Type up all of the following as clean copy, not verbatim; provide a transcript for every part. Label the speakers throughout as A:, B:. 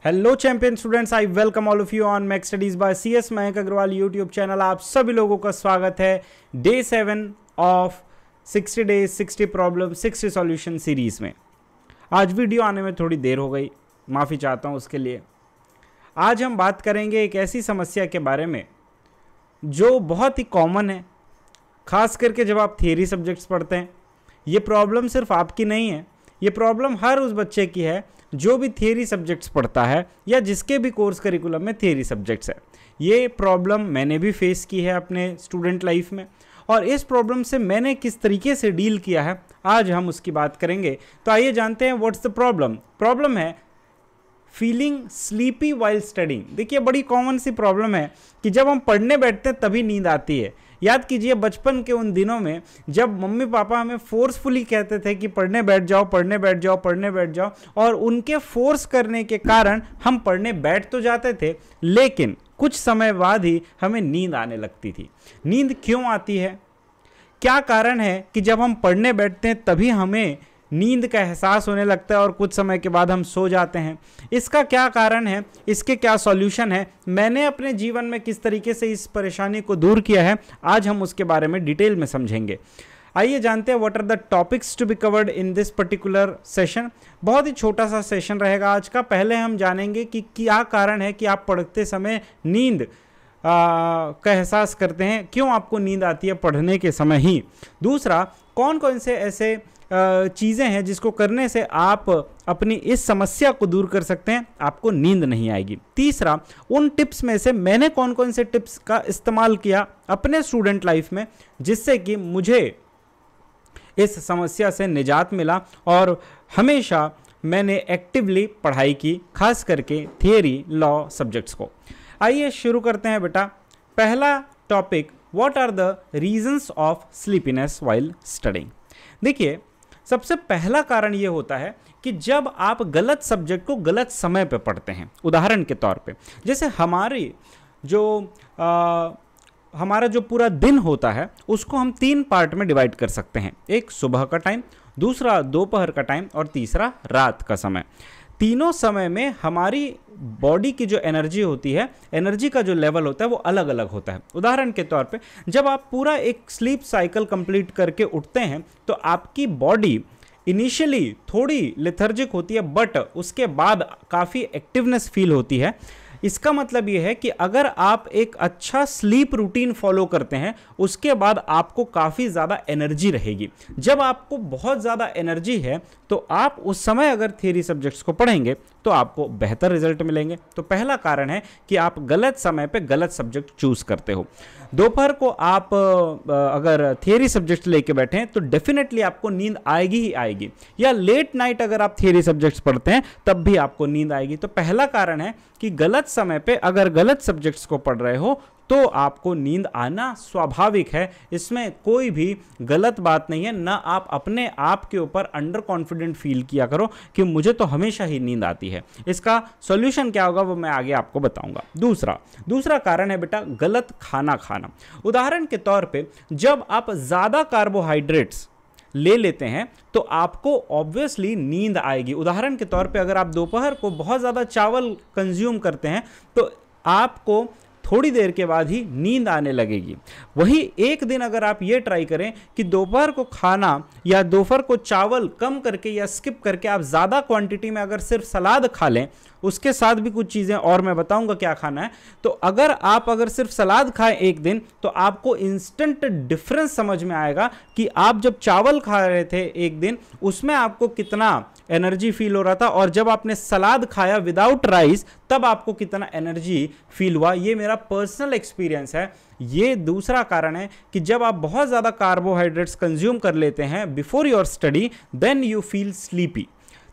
A: Hello champion students, I welcome all of you on Max Studies by CS Mayank Agarwal YouTube channel. आप सभी लोगों का स्वागत है day 7 of 60 days 60 problem 60 solution series में। आज वीडियो आने में थोड़ी देर हो गई, माफ़ी चाहता हूँ उसके लिए। आज हम बात करेंगे एक ऐसी समस्या के बारे में जो बहुत ही कॉमन है, ख़ास करके जब आप थियरी सब्जेक्ट्स पढ़ते हैं। ये प्रॉब्लम सिर्फ आपकी नहीं है, ये प्रॉब्लम हर उस बच्चे की है जो भी थियरी सब्जेक्ट्स पढ़ता है या जिसके भी कोर्स करिकुलम में थियरी सब्जेक्ट्स है। ये प्रॉब्लम मैंने भी फेस की है अपने स्टूडेंट लाइफ में, और इस प्रॉब्लम से मैंने किस तरीके से डील किया है आज हम उसकी बात करेंगे। तो आइए जानते हैं व्हाट्स द प्रॉब्लम। प्रॉब्लम है फीलिंग स्लीपी वाइल स्टडिंग। देखिए, बड़ी कॉमन सी प्रॉब्लम है कि जब हम पढ़ने बैठते हैं तभी नींद आती है। याद कीजिए बचपन के उन दिनों में जब मम्मी पापा हमें फोर्सफुली कहते थे कि पढ़ने बैठ जाओ, पढ़ने बैठ जाओ, पढ़ने बैठ जाओ, और उनके फोर्स करने के कारण हम पढ़ने बैठ तो जाते थे, लेकिन कुछ समय बाद ही हमें नींद आने लगती थी। नींद क्यों आती है? क्या कारण है कि जब हम पढ़ने बैठते हैं तभी हमें नींद का एहसास होने लगता है और कुछ समय के बाद हम सो जाते हैं? इसका क्या कारण है? इसके क्या सॉल्यूशन है? मैंने अपने जीवन में किस तरीके से इस परेशानी को दूर किया है, आज हम उसके बारे में डिटेल में समझेंगे। आइए जानते हैं what are the topics to be covered in this particular session. बहुत ही छोटा सा सेशन रहेगा आज का। पहले हम जानेंगे कि क्या कारण है कि आप पढ़ते समय नींद का एहसास करते हैं, क्यों आपको नींद आती है पढ़ने के समय ही। दूसरा, कौन कौन से ऐसे चीज़ें हैं जिसको करने से आप अपनी इस समस्या को दूर कर सकते हैं, आपको नींद नहीं आएगी। तीसरा, उन टिप्स में से मैंने कौन कौन से टिप्स का इस्तेमाल किया अपने स्टूडेंट लाइफ में जिससे कि मुझे इस समस्या से निजात मिला और हमेशा मैंने एक्टिवली पढ़ाई की, खास करके थियरी लॉ सब्जेक्ट्स को। आइए शुरू करते हैं बेटा। पहला topic, what are the reasons of sleepiness while studying. देखिए, सबसे पहला कारण ये होता है कि जब आप गलत सब्जेक्ट को गलत समय पे पढ़ते हैं। उदाहरण के तौर पे, जैसे हमारा जो पूरा दिन होता है उसको हम 3 पार्ट में डिवाइड कर सकते हैं। एक सुबह का टाइम, दूसरा दोपहर का टाइम और तीसरा रात का समय। तीनों समय में हमारी बॉडी की जो एनर्जी होती है, एनर्जी का जो लेवल होता है वो अलग अलग होता है। उदाहरण के तौर पे, जब आप पूरा एक स्लीप साइकिल कंप्लीट करके उठते हैं तो आपकी बॉडी इनिशियली थोड़ी लेथर्जिक होती है, बट उसके बाद काफ़ी एक्टिवनेस फील होती है। इसका मतलब ये है कि अगर आप एक अच्छा स्लीप रूटीन फॉलो करते हैं उसके बाद आपको काफ़ी ज़्यादा एनर्जी रहेगी। जब आपको बहुत ज़्यादा एनर्जी है तो आप उस समय अगर थियरी सब्जेक्ट्स को पढ़ेंगे तो आपको बेहतर रिजल्ट मिलेंगे। तो पहला कारण है कि आप गलत समय पे गलत सब्जेक्ट चूज करते हो। दोपहर को आप अगर थियरी सब्जेक्ट्स लेके बैठे हैं तो डेफिनेटली आपको नींद आएगी ही आएगी, या लेट नाइट अगर आप थियरी सब्जेक्ट्स पढ़ते हैं तब भी आपको नींद आएगी। तो पहला कारण है कि गलत समय पे अगर गलत सब्जेक्ट्स को पढ़ रहे हो तो आपको नींद आना स्वाभाविक है, इसमें कोई भी गलत बात नहीं है। ना आप अपने आप के ऊपर अंडर कॉन्फिडेंट फील किया करो कि मुझे तो हमेशा ही नींद आती है। इसका सॉल्यूशन क्या होगा वो मैं आगे आपको बताऊंगा। दूसरा कारण है बेटा गलत खाना खाना। उदाहरण के तौर पे, जब आप ज़्यादा कार्बोहाइड्रेट्स ले लेते हैं तो आपको ऑब्वियसली नींद आएगी। उदाहरण के तौर पे, अगर आप दोपहर को बहुत ज़्यादा चावल कंज्यूम करते हैं तो आपको थोड़ी देर के बाद ही नींद आने लगेगी। वही एक दिन अगर आप ये ट्राई करें कि दोपहर को खाना या दोपहर को चावल कम करके या स्किप करके आप ज़्यादा क्वांटिटी में अगर सिर्फ सलाद खा लें, उसके साथ भी कुछ चीज़ें और मैं बताऊंगा क्या खाना है, तो अगर सिर्फ सलाद खाएं एक दिन तो आपको इंस्टेंट डिफरेंस समझ में आएगा कि आप जब चावल खा रहे थे एक दिन उसमें आपको कितना एनर्जी फील हो रहा था, और जब आपने सलाद खाया विदाउट राइस तब आपको कितना एनर्जी फील हुआ। ये मेरा पर्सनल एक्सपीरियंस है। ये दूसरा कारण है कि जब आप बहुत ज़्यादा कार्बोहाइड्रेट्स कंज्यूम कर लेते हैं before your study, then you feel sleepy.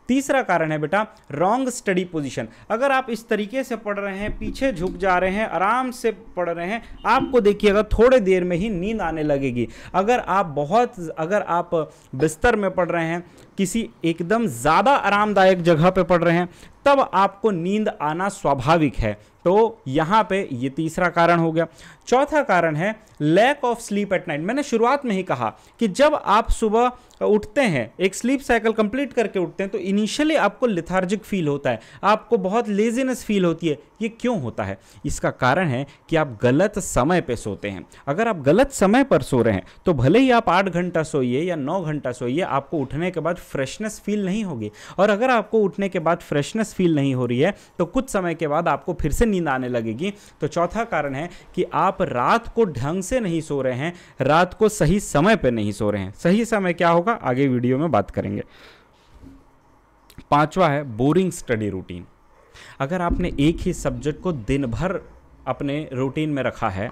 A: तीसरा कारण है बेटा रॉन्ग स्टडी पोजीशन। अगर आप इस तरीके से पढ़ रहे हैं, पीछे झुक जा रहे हैं, आराम से पढ़ रहे हैं, आपको देखिएगा थोड़े देर में ही नींद आने लगेगी। अगर आप बिस्तर में पढ़ रहे हैं किसी एकदम ज़्यादा आरामदायक जगह पे पड़ रहे हैं, तब आपको नींद आना स्वाभाविक है। तो यहाँ पे ये तीसरा कारण हो गया। चौथा कारण है lack of sleep at night. मैंने शुरुआत में ही कहा कि जब आप सुबह उठते हैं, एक स्लीप साइकिल कंप्लीट करके उठते हैं, तो इनिशियली आपको लेथार्जिक फील होता है, आपको बहुत लेजीनेस फील होती है। ये क्यों होता है? इसका कारण है कि आप गलत समय पे सोते हैं। अगर आप गलत समय पर सो रहे हैं तो भले ही आप 8 घंटा सोइए या 9 घंटा सोइए, आपको उठने के बाद फ्रेशनेस फील नहीं होगी। और अगर आपको उठने के बाद फ्रेशनेस फील नहीं हो रही है तो कुछ समय के बाद आपको फिर से नींद आने लगेगी। तो चौथा कारण है कि आप रात को ढंग से नहीं सो रहे हैं, रात को सही समय पे नहीं सो रहे हैं। सही समय क्या होगा आगे वीडियो में बात करेंगे। पांचवा है बोरिंग स्टडी रूटीन। अगर आपने एक ही सब्जेक्ट को दिन भर अपने रूटीन में रखा है,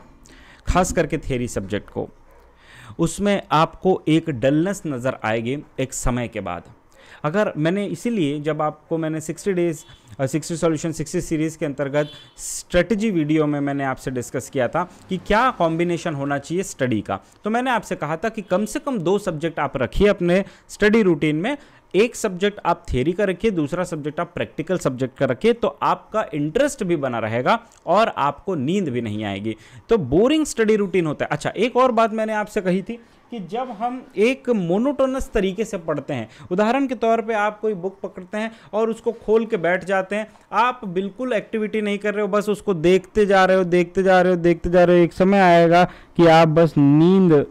A: खास करके थियरी सब्जेक्ट को, उसमें आपको एक डलनेस नज़र आएगी एक समय के बाद। अगर मैंने इसीलिए जब आपको मैंने 60 सॉल्यूशन 60 सीरीज़ के अंतर्गत स्ट्रेटजी वीडियो में मैंने आपसे डिस्कस किया था कि क्या कॉम्बिनेशन होना चाहिए स्टडी का, तो मैंने आपसे कहा था कि कम से कम 2 सब्जेक्ट आप रखिए अपने स्टडी रूटीन में। एक सब्जेक्ट आप थियरी का रखिए, दूसरा सब्जेक्ट आप प्रैक्टिकल सब्जेक्ट का रखिए, तो आपका इंटरेस्ट भी बना रहेगा और आपको नींद भी नहीं आएगी। तो बोरिंग स्टडी रूटीन होता है। अच्छा, एक और बात मैंने आपसे कही थी कि जब हम एक मोनोटोनस तरीके से पढ़ते हैं, उदाहरण के तौर पे आप कोई बुक पकड़ते हैं और उसको खोल के बैठ जाते हैं, आप बिल्कुल एक्टिविटी नहीं कर रहे हो, बस उसको देखते जा रहे हो, देखते जा रहे हो, देखते जा रहे हो, एक समय आएगा कि आप बस नींद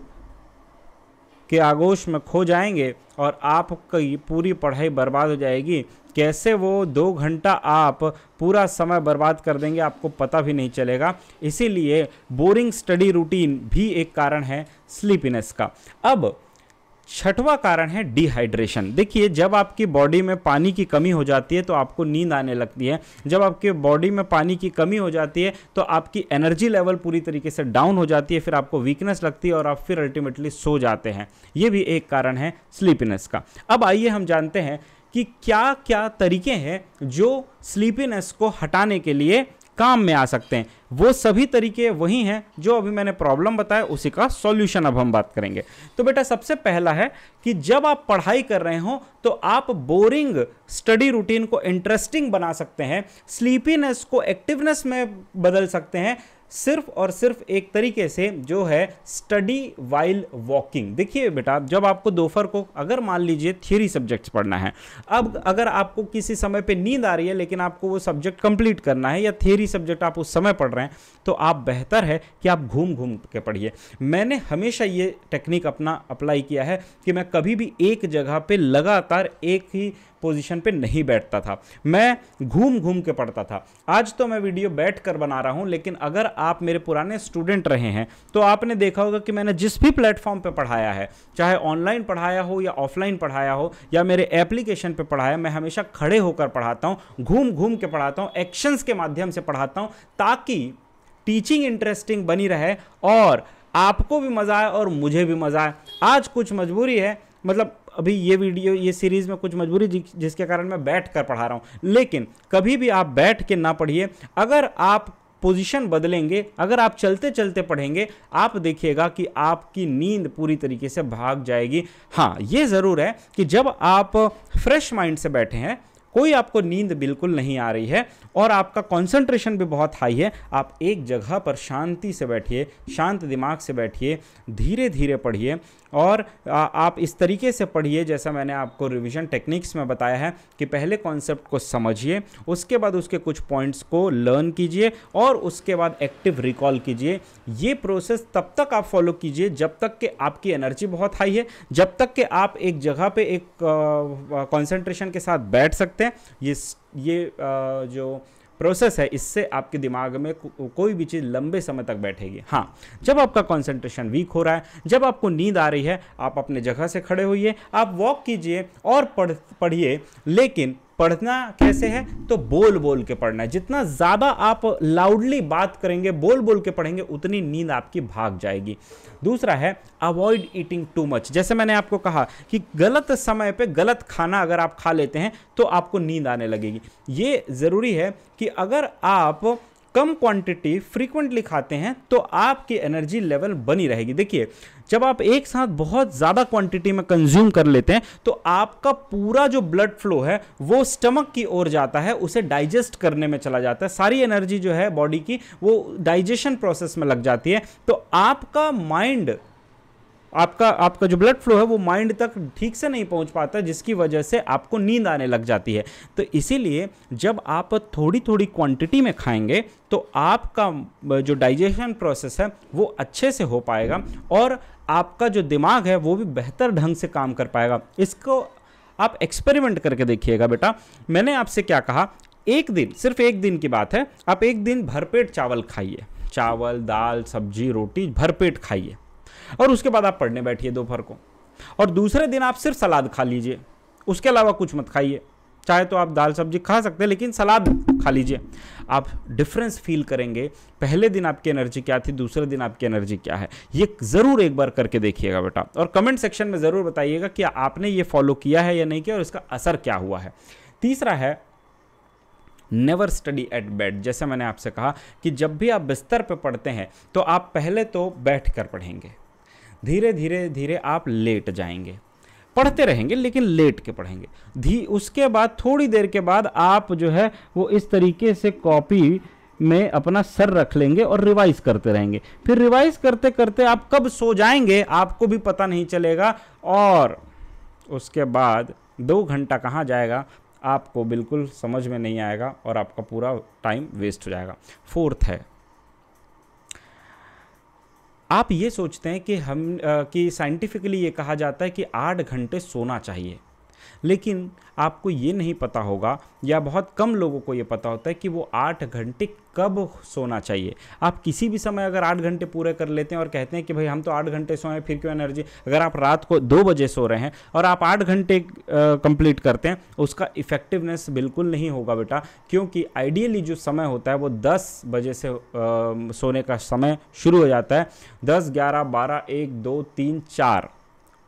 A: के आगोश में खो जाएंगे और आपकी पूरी पढ़ाई बर्बाद हो जाएगी। कैसे वो 2 घंटा आप पूरा समय बर्बाद कर देंगे आपको पता भी नहीं चलेगा। इसीलिए बोरिंग स्टडी रूटीन भी एक कारण है स्लीपीनेस का। अब छठवां कारण है डिहाइड्रेशन। देखिए, जब आपकी बॉडी में पानी की कमी हो जाती है तो आपको नींद आने लगती है। जब आपके बॉडी में पानी की कमी हो जाती है तो आपकी एनर्जी लेवल पूरी तरीके से डाउन हो जाती है, फिर आपको वीकनेस लगती है और आप फिर अल्टीमेटली सो जाते हैं। ये भी एक कारण है स्लीपीनेस का। अब आइए हम जानते हैं कि क्या क्या तरीके हैं जो स्लीपीनेस को हटाने के लिए काम में आ सकते हैं। वो सभी तरीके वही हैं जो अभी मैंने प्रॉब्लम बताया, उसी का सॉल्यूशन अब हम बात करेंगे। तो बेटा, सबसे पहला है कि जब आप पढ़ाई कर रहे हो तो आप बोरिंग स्टडी रूटीन को इंटरेस्टिंग बना सकते हैं, स्लीपीनेस को एक्टिवनेस में बदल सकते हैं, सिर्फ और सिर्फ एक तरीके से, जो है स्टडी वाइल वॉकिंग। देखिए बेटा, जब आपको दोपहर को अगर मान लीजिए थियरी सब्जेक्ट्स पढ़ना है, अब अगर आपको किसी समय पे नींद आ रही है लेकिन आपको वो सब्जेक्ट कंप्लीट करना है या थियरी सब्जेक्ट आप उस समय पढ़ रहे हैं, तो आप बेहतर है कि आप घूम घूम के पढ़िए। मैंने हमेशा ये टेक्निक अपना अप्लाई किया है कि मैं कभी भी एक जगह पे लगातार एक ही पोजीशन पे नहीं बैठता था, मैं घूम घूम के पढ़ता था। आज तो मैं वीडियो बैठ कर बना रहा हूं, लेकिन अगर आप मेरे पुराने स्टूडेंट रहे हैं तो आपने देखा होगा कि मैंने जिस भी प्लेटफॉर्म पे पढ़ाया है, चाहे ऑनलाइन पढ़ाया हो या ऑफलाइन पढ़ाया हो या मेरे एप्लीकेशन पे पढ़ाया, मैं हमेशा खड़े होकर पढ़ाता हूं, घूम घूम के पढ़ाता हूं, एक्शंस के माध्यम से पढ़ाता हूं, ताकि टीचिंग इंटरेस्टिंग बनी रहे और आपको भी मजा आए और मुझे भी मजा आए। आज कुछ मजबूरी है, मतलब अभी ये वीडियो, ये सीरीज में कुछ मजबूरी जिसके कारण मैं बैठ कर पढ़ा रहा हूं, लेकिन कभी भी आप बैठ के ना पढ़िए। अगर आप पोजीशन बदलेंगे, अगर आप चलते चलते पढ़ेंगे, आप देखिएगा कि आपकी नींद पूरी तरीके से भाग जाएगी। हाँ, ये ज़रूर है कि जब आप फ्रेश माइंड से बैठे हैं, कोई आपको नींद बिल्कुल नहीं आ रही है और आपका कंसंट्रेशन भी बहुत हाई है, आप एक जगह पर शांति से बैठिए, शांत दिमाग से बैठिए, धीरे धीरे पढ़िए और आप इस तरीके से पढ़िए जैसा मैंने आपको रिवीजन टेक्निक्स में बताया है कि पहले कॉन्सेप्ट को समझिए, उसके बाद उसके कुछ पॉइंट्स को लर्न कीजिए और उसके बाद एक्टिव रिकॉल कीजिए। ये प्रोसेस तब तक आप फॉलो कीजिए जब तक कि आपकी एनर्जी बहुत हाई है, जब तक कि आप एक जगह पे एक कंसंट्रेशन के साथ बैठ सकते हैं। ये जो प्रोसेस है, इससे आपके दिमाग में कोई भी चीज़ लंबे समय तक बैठेगी। हाँ, जब आपका कंसंट्रेशन वीक हो रहा है, जब आपको नींद आ रही है, आप अपने जगह से खड़े होइए, आप वॉक कीजिए और पढ़िए। लेकिन पढ़ना कैसे है? तो बोल बोल के पढ़ना है। जितना ज़्यादा आप लाउडली बात करेंगे, बोल बोल के पढ़ेंगे, उतनी नींद आपकी भाग जाएगी। दूसरा है अवॉइड ईटिंग टू मच। जैसे मैंने आपको कहा कि गलत समय पे गलत खाना अगर आप खा लेते हैं तो आपको नींद आने लगेगी। ये ज़रूरी है कि अगर आप कम क्वांटिटी फ्रीक्वेंटली खाते हैं तो आपकी एनर्जी लेवल बनी रहेगी। देखिए, जब आप एक साथ बहुत ज़्यादा क्वांटिटी में कंज्यूम कर लेते हैं तो आपका पूरा जो ब्लड फ्लो है वो स्टमक की ओर जाता है, उसे डाइजेस्ट करने में चला जाता है, सारी एनर्जी जो है बॉडी की वो डाइजेशन प्रोसेस में लग जाती है। तो आपका माइंड, आपका जो ब्लड फ्लो है वो माइंड तक ठीक से नहीं पहुंच पाता, जिसकी वजह से आपको नींद आने लग जाती है। तो इसीलिए जब आप थोड़ी थोड़ी क्वांटिटी में खाएंगे तो आपका जो डाइजेशन प्रोसेस है वो अच्छे से हो पाएगा और आपका जो दिमाग है वो भी बेहतर ढंग से काम कर पाएगा। इसको आप एक्सपेरिमेंट करके देखिएगा बेटा। मैंने आपसे क्या कहा, एक दिन, सिर्फ एक दिन की बात है, आप एक दिन भरपेट चावल खाइए, चावल दाल सब्जी रोटी भरपेट खाइए, और उसके बाद आप पढ़ने बैठिए दोपहर को, और दूसरे दिन आप सिर्फ सलाद खा लीजिए, उसके अलावा कुछ मत खाइए। चाहे तो आप दाल सब्जी खा सकते हैं लेकिन सलाद खा लीजिए। आप डिफरेंस फील करेंगे, पहले दिन आपकी एनर्जी क्या थी, दूसरे दिन आपकी एनर्जी क्या है। ये ज़रूर एक बार करके देखिएगा बेटा, और कमेंट सेक्शन में ज़रूर बताइएगा कि आपने ये फॉलो किया है या नहीं किया और इसका असर क्या हुआ है। तीसरा है नेवर स्टडी एट बेड। जैसे मैंने आपसे कहा कि जब भी आप बिस्तर पर पढ़ते हैं तो आप पहले तो बैठ कर पढ़ेंगे, धीरे धीरे धीरे आप लेट जाएंगे, पढ़ते रहेंगे लेकिन लेट के पढ़ेंगे। उसके बाद थोड़ी देर के बाद आप जो है वो इस तरीके से कॉपी में अपना सर रख लेंगे और रिवाइज करते रहेंगे। फिर रिवाइज करते करते आप कब सो जाएंगे आपको भी पता नहीं चलेगा, और उसके बाद 2 घंटा कहाँ जाएगा आपको बिल्कुल समझ में नहीं आएगा और आपका पूरा टाइम वेस्ट हो जाएगा। फोर्थ है, आप ये सोचते हैं कि साइंटिफिकली ये कहा जाता है कि 8 घंटे सोना चाहिए, लेकिन आपको ये नहीं पता होगा या बहुत कम लोगों को ये पता होता है कि वो 8 घंटे कब सोना चाहिए। आप किसी भी समय अगर 8 घंटे पूरे कर लेते हैं और कहते हैं कि भाई हम तो 8 घंटे सोए फिर क्यों एनर्जी, अगर आप रात को 2 बजे सो रहे हैं और आप 8 घंटे कंप्लीट करते हैं, उसका इफेक्टिवनेस बिल्कुल नहीं होगा बेटा, क्योंकि आइडियली जो समय होता है वो 10 बजे से सोने का समय शुरू हो जाता है। 10, 11, 12, 1, 2, 3, 4,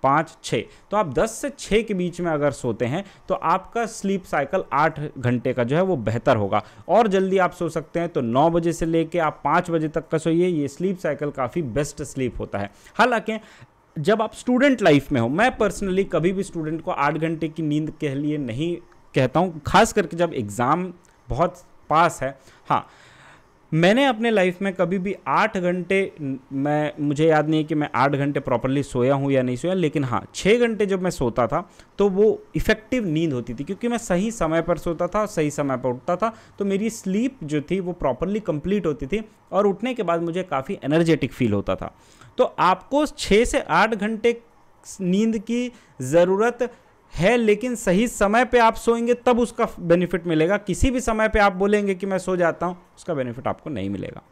A: 5, 6, तो आप 10 से 6 के बीच में अगर सोते हैं तो आपका स्लीप साइकिल 8 घंटे का जो है वो बेहतर होगा। और जल्दी आप सो सकते हैं तो 9 बजे से लेके आप 5 बजे तक का सोइए, ये स्लीप साइकिल काफ़ी बेस्ट स्लीप होता है। हालांकि जब आप स्टूडेंट लाइफ में हो, मैं पर्सनली कभी भी स्टूडेंट को 8 घंटे की नींद के लिए नहीं कहता हूँ, खास करके जब एग्ज़ाम बहुत पास है। हाँ, मैंने अपने लाइफ में कभी भी 8 घंटे, मुझे याद नहीं है कि मैं 8 घंटे प्रॉपरली सोया हूँ या नहीं सोया, लेकिन हाँ 6 घंटे जब मैं सोता था तो वो इफ़ेक्टिव नींद होती थी, क्योंकि मैं सही समय पर सोता था, सही समय पर उठता था, तो मेरी स्लीप जो थी वो प्रॉपरली कंप्लीट होती थी और उठने के बाद मुझे काफ़ी एनर्जेटिक फील होता था। तो आपको 6 से 8 घंटे नींद की ज़रूरत है, लेकिन सही समय पे आप सोएंगे तब उसका बेनिफिट मिलेगा। किसी भी समय पे आप बोलेंगे कि मैं सो जाता हूं, उसका बेनिफिट आपको नहीं मिलेगा।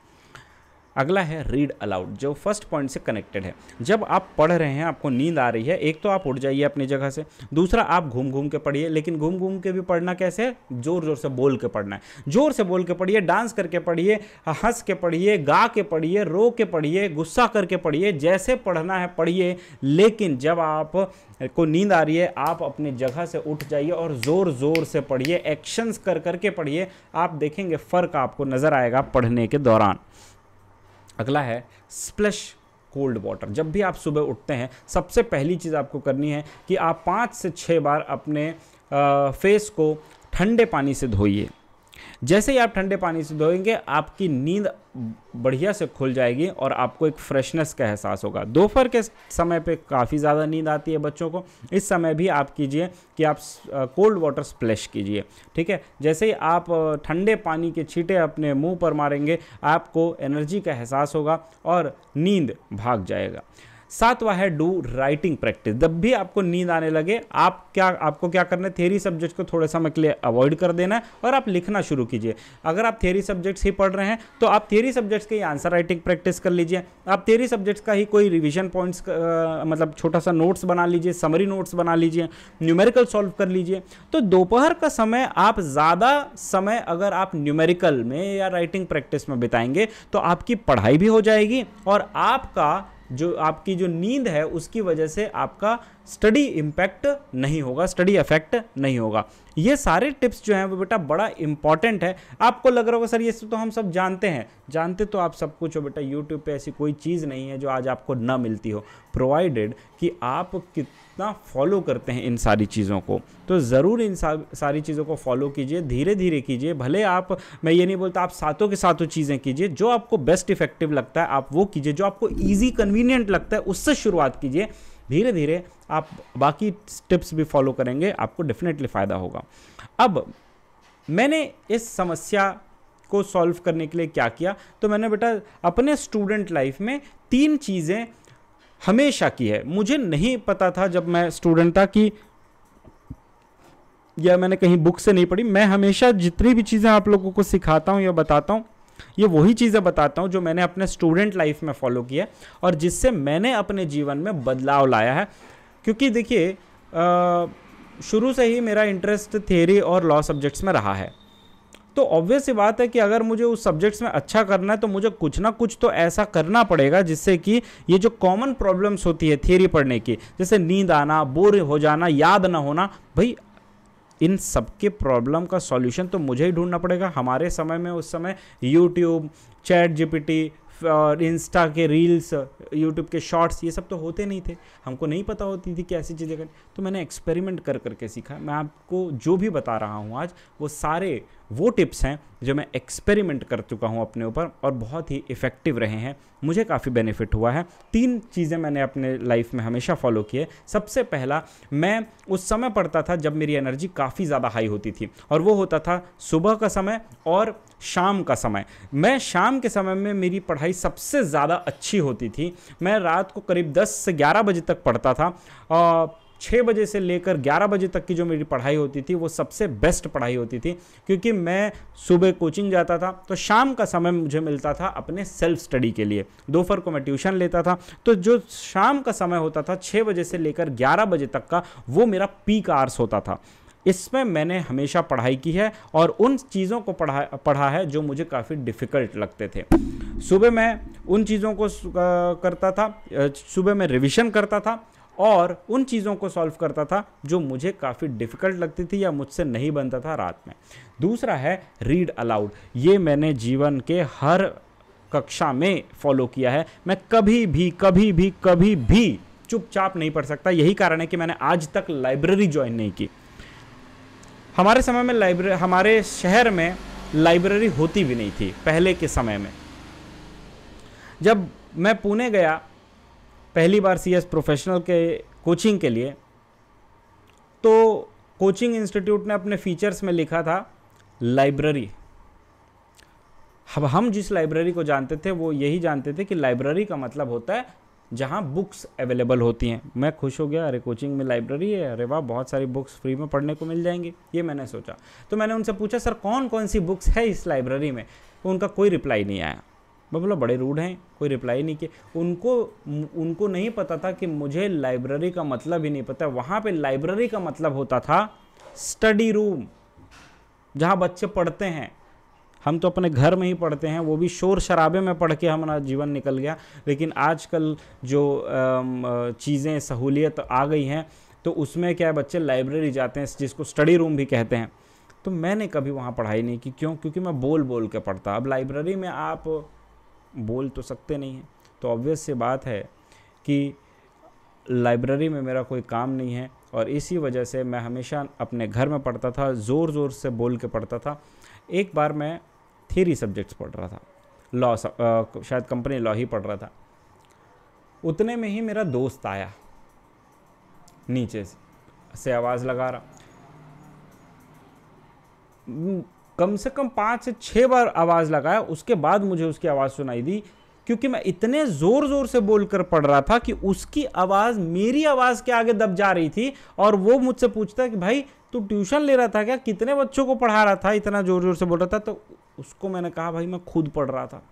A: अगला है रीड अलाउड, जो फर्स्ट पॉइंट से कनेक्टेड है। जब आप पढ़ रहे हैं, आपको नींद आ रही है, एक तो आप उठ जाइए अपनी जगह से, दूसरा आप घूम घूम के पढ़िए, लेकिन घूम घूम के भी पढ़ना कैसे है, जोर जोर से बोल के पढ़ना है। जोर से बोल के पढ़िए, डांस करके पढ़िए, हंस के पढ़िए, गा के पढ़िए, रो के पढ़िए, गुस्सा करके पढ़िए, जैसे पढ़ना है पढ़िए। लेकिन जब आप को नींद आ रही है आप अपनी जगह से उठ जाइए और ज़ोर ज़ोर से पढ़िए, एक्शंस कर करके पढ़िए, आप देखेंगे फ़र्क आपको नज़र आएगा पढ़ने के दौरान। अगला है स्प्लैश कोल्ड वाटर। जब भी आप सुबह उठते हैं सबसे पहली चीज़ आपको करनी है कि आप 5 से 6 बार अपने फेस को ठंडे पानी से धोइए। जैसे ही आप ठंडे पानी से धोएंगे आपकी नींद बढ़िया से खुल जाएगी और आपको एक फ्रेशनेस का एहसास होगा। दोपहर के समय पे काफ़ी ज़्यादा नींद आती है बच्चों को, इस समय भी आप कीजिए कि आप कोल्ड वाटर स्प्लैश कीजिए, ठीक है। जैसे ही आप ठंडे पानी के छींटे अपने मुंह पर मारेंगे आपको एनर्जी का एहसास होगा और नींद भाग जाएगा। 7वां है डू राइटिंग प्रैक्टिस। जब भी आपको नींद आने लगे आपको क्या करना है, थ्योरी सब्जेक्ट को थोड़े समय के लिए अवॉइड कर देना है और आप लिखना शुरू कीजिए। अगर आप थ्योरी सब्जेक्ट्स ही पढ़ रहे हैं तो आप थ्योरी सब्जेक्ट्स के ही आंसर राइटिंग प्रैक्टिस कर लीजिए। आप थ्योरी सब्जेक्ट्स का ही कोई रिविजन पॉइंट्स मतलब छोटा सा नोट्स बना लीजिए, समरी नोट्स बना लीजिए, न्यूमेरिकल सॉल्व कर लीजिए। तो दोपहर का समय आप ज़्यादा समय अगर आप न्यूमेरिकल में या राइटिंग प्रैक्टिस में बिताएंगे तो आपकी पढ़ाई भी हो जाएगी और आपका जो आपकी जो नींद है उसकी वजह से आपका स्टडी इम्पैक्ट नहीं होगा, स्टडी अफेक्ट नहीं होगा। ये सारे टिप्स जो हैं वो बेटा बड़ा इंपॉर्टेंट है। आपको लग रहा होगा सर ये तो हम सब जानते हैं, जानते तो आप सब कुछ हो बेटा, यूट्यूब पे ऐसी कोई चीज़ नहीं है जो आज आपको ना मिलती हो, प्रोवाइडेड कि आप कितना फॉलो करते हैं इन सारी चीज़ों को। तो ज़रूर इन सारी चीज़ों को फॉलो कीजिए, धीरे धीरे कीजिए। भले आप, मैं ये नहीं बोलता आप सातों के सातों चीज़ें कीजिए, जो आपको बेस्ट इफेक्टिव लगता है आप वो कीजिए, जो आपको ईजी कन्वीनियंट लगता है उससे शुरुआत कीजिए। धीरे धीरे आप बाकी टिप्स भी फॉलो करेंगे, आपको डेफिनेटली फ़ायदा होगा। अब मैंने इस समस्या को सॉल्व करने के लिए क्या किया, तो मैंने बेटा अपने स्टूडेंट लाइफ में 3 चीज़ें हमेशा की है। मुझे नहीं पता था जब मैं स्टूडेंट था कि, या मैंने कहीं बुक से नहीं पढ़ी, मैं हमेशा जितनी भी चीज़ें आप लोगों को सिखाता हूँ या बताता हूँ, ये वही चीज़ें बताता हूँ जो मैंने अपने स्टूडेंट लाइफ में फॉलो किया और जिससे मैंने अपने जीवन में बदलाव लाया है। क्योंकि देखिए शुरू से ही मेरा इंटरेस्ट थियरी और लॉ सब्जेक्ट्स में रहा है, तो ऑब्वियस सी बात है कि अगर मुझे उस सब्जेक्ट्स में अच्छा करना है तो मुझे कुछ ना कुछ तो ऐसा करना पड़ेगा जिससे कि ये जो कॉमन प्रॉब्लम्स होती है थियरी पढ़ने की, जैसे नींद आना, बोर हो जाना, याद ना होना, भाई इन सबके प्रॉब्लम का सॉल्यूशन तो मुझे ही ढूंढना पड़ेगा। हमारे समय में उस समय यूट्यूब, चैट जीपीटी और इंस्टा के रील्स, यूट्यूब के शॉर्ट्स, ये सब तो होते नहीं थे, हमको नहीं पता होती थी कि ऐसी चीज़ें करें। तो मैंने एक्सपेरिमेंट कर करके सीखा। मैं आपको जो भी बता रहा हूँ आज, वो सारे वो टिप्स हैं जो मैं एक्सपेरिमेंट कर चुका हूँ अपने ऊपर और बहुत ही इफ़ेक्टिव रहे हैं, मुझे काफ़ी बेनिफिट हुआ है। 3 चीज़ें मैंने अपने लाइफ में हमेशा फॉलो की है। सबसे पहला, मैं उस समय पढ़ता था जब मेरी एनर्जी काफ़ी ज़्यादा हाई होती थी, और वो होता था सुबह का समय और शाम का समय। मैं शाम के समय में मेरी पढ़ाई सबसे ज़्यादा अच्छी होती थी। मैं रात को करीब 10 से 11 बजे तक पढ़ता था, और 6 बजे से लेकर 11 बजे तक की जो मेरी पढ़ाई होती थी वो सबसे बेस्ट पढ़ाई होती थी, क्योंकि मैं सुबह कोचिंग जाता था तो शाम का समय मुझे मिलता था अपने सेल्फ स्टडी के लिए। दोपहर को मैं ट्यूशन लेता था, तो जो शाम का समय होता था 6 बजे से लेकर 11 बजे तक का, वो मेरा पीक आवर्स होता था। इसमें मैंने हमेशा पढ़ाई की है और उन चीज़ों को पढ़ा है जो मुझे काफ़ी डिफ़िकल्ट लगते थे। सुबह मैं उन चीज़ों को करता था, सुबह मैं रिवीजन करता था और उन चीज़ों को सॉल्व करता था जो मुझे काफ़ी डिफ़िकल्ट लगती थी या मुझसे नहीं बनता था रात में। दूसरा है रीड अलाउड। ये मैंने जीवन के हर कक्षा में फॉलो किया है। मैं कभी भी चुपचाप नहीं पढ़ सकता। यही कारण है कि मैंने आज तक लाइब्रेरी ज्वाइन नहीं की। हमारे समय में हमारे शहर में लाइब्रेरी होती भी नहीं थी पहले के समय में। जब मैं पुणे गया पहली बार CS प्रोफेशनल के कोचिंग के लिए, तो कोचिंग इंस्टीट्यूट ने अपने फीचर्स में लिखा था लाइब्रेरी। अब हम जिस लाइब्रेरी को जानते थे वो यही जानते थे कि लाइब्रेरी का मतलब होता है जहाँ बुक्स अवेलेबल होती हैं। मैं खुश हो गया, अरे कोचिंग में लाइब्रेरी है, अरे वाह, बहुत सारी बुक्स फ्री में पढ़ने को मिल जाएंगी, ये मैंने सोचा। तो मैंने उनसे पूछा सर कौन कौन सी बुक्स है इस लाइब्रेरी में, तो उनका कोई रिप्लाई नहीं आया। मैं बोला बड़े रूड हैं, कोई रिप्लाई नहीं किया। उनको नहीं पता था कि मुझे लाइब्रेरी का मतलब ही नहीं पता। वहाँ पे लाइब्रेरी का मतलब होता था स्टडी रूम, जहाँ बच्चे पढ़ते हैं। हम तो अपने घर में ही पढ़ते हैं, वो भी शोर शराबे में पढ़ के हमारा जीवन निकल गया। लेकिन आजकल जो चीज़ें सहूलियत आ गई हैं तो उसमें क्या है, बच्चे लाइब्रेरी जाते हैं जिसको स्टडी रूम भी कहते हैं। तो मैंने कभी वहाँ पढ़ाई नहीं की। क्यों? क्योंकि मैं बोल बोल के पढ़ता। अब लाइब्रेरी में आप बोल तो सकते नहीं हैं, तो ऑब्वियस सी बात है कि लाइब्रेरी में मेरा कोई काम नहीं है। और इसी वजह से मैं हमेशा अपने घर में पढ़ता था, ज़ोर ज़ोर से बोल के पढ़ता था। एक बार मैं थियरी सब्जेक्ट्स पढ़ रहा था, लॉ, शायद कंपनी लॉ ही पढ़ रहा था। उतने में ही मेरा दोस्त आया, नीचे से आवाज़ लगा रहा। कम से कम 5 से 6 बार आवाज़ लगाया, उसके बाद मुझे उसकी आवाज़ सुनाई दी, क्योंकि मैं इतने ज़ोर ज़ोर से बोलकर पढ़ रहा था कि उसकी आवाज़ मेरी आवाज़ के आगे दब जा रही थी। और वो मुझसे पूछता कि भाई तू ट्यूशन ले रहा था क्या, कितने बच्चों को पढ़ा रहा था, इतना ज़ोर ज़ोर से बोल रहा था। तो उसको मैंने कहा भाई मैं खुद पढ़ रहा था।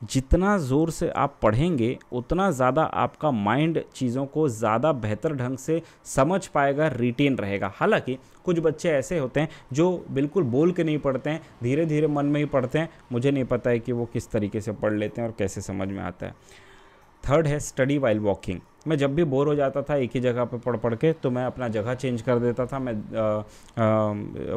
A: जितना ज़ोर से आप पढ़ेंगे उतना ज़्यादा आपका माइंड चीज़ों को ज़्यादा बेहतर ढंग से समझ पाएगा, रिटेन रहेगा। हालांकि कुछ बच्चे ऐसे होते हैं जो बिल्कुल बोल के नहीं पढ़ते हैं, धीरे धीरे मन में ही पढ़ते हैं। मुझे नहीं पता है कि वो किस तरीके से पढ़ लेते हैं और कैसे समझ में आता है। थर्ड है स्टडी वाइल वॉकिंग। मैं जब भी बोर हो जाता था एक ही जगह पे पढ़ पढ़ के, तो मैं अपना जगह चेंज कर देता था, मैं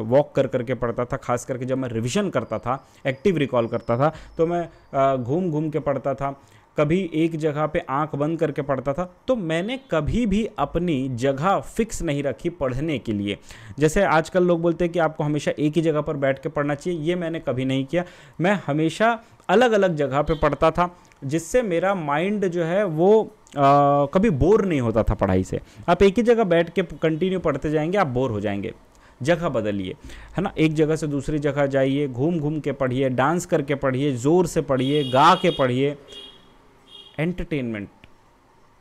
A: वॉक कर करके पढ़ता था। खास करके जब मैं रिवीजन करता था, एक्टिव रिकॉल करता था, तो मैं घूम घूम के पढ़ता था, कभी एक जगह पे आंख बंद करके पढ़ता था। तो मैंने कभी भी अपनी जगह फिक्स नहीं रखी पढ़ने के लिए। जैसे आजकल लोग बोलते हैं कि आपको हमेशा एक ही जगह पर बैठ के पढ़ना चाहिए, ये मैंने कभी नहीं किया। मैं हमेशा अलग अलग जगह पे पढ़ता था, जिससे मेरा माइंड जो है वो कभी बोर नहीं होता था पढ़ाई से। आप एक ही जगह बैठ के कंटिन्यू पढ़ते जाएंगे, आप बोर हो जाएंगे। जगह बदलिए, है ना, एक जगह से दूसरी जगह जाइए, घूम घूम के पढ़िए, डांस करके पढ़िए, ज़ोर से पढ़िए, गा के पढ़िए। एंटरटेनमेंट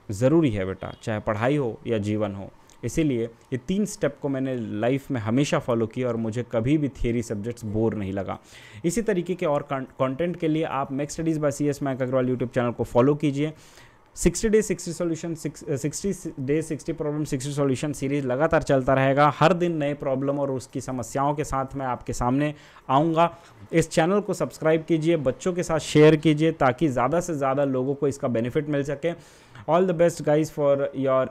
A: ज़रूरी है बेटा, चाहे पढ़ाई हो या जीवन हो। इसीलिए ये 3 स्टेप को मैंने लाइफ में हमेशा फॉलो किया और मुझे कभी भी थियरी सब्जेक्ट्स बोर नहीं लगा। इसी तरीके के और कंटेंट के लिए आप Max Studies by CS Mayank Agarwal YouTube channel को फॉलो कीजिए। 60 days 60 solution, 60 days 60 problem 60 solution series लगातार चलता रहेगा। हर दिन नए प्रॉब्लम और उसकी समस्याओं के साथ मैं आपके सामने आऊँगा। इस चैनल को सब्सक्राइब कीजिए, बच्चों के साथ शेयर कीजिए, ताकि ज़्यादा से ज़्यादा लोगों को इसका बेनिफिट मिल सके। All the best guys for your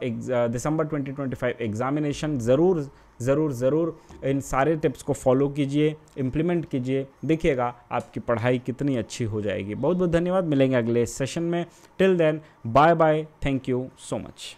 A: December 2025 examination. ज़रूर ज़रूर ज़रूर इन सारे टिप्स को फॉलो कीजिए, इम्प्लीमेंट कीजिए, देखिएगा आपकी पढ़ाई कितनी अच्छी हो जाएगी। बहुत बहुत धन्यवाद, मिलेंगे अगले सेशन में। Till then bye bye, thank you so much.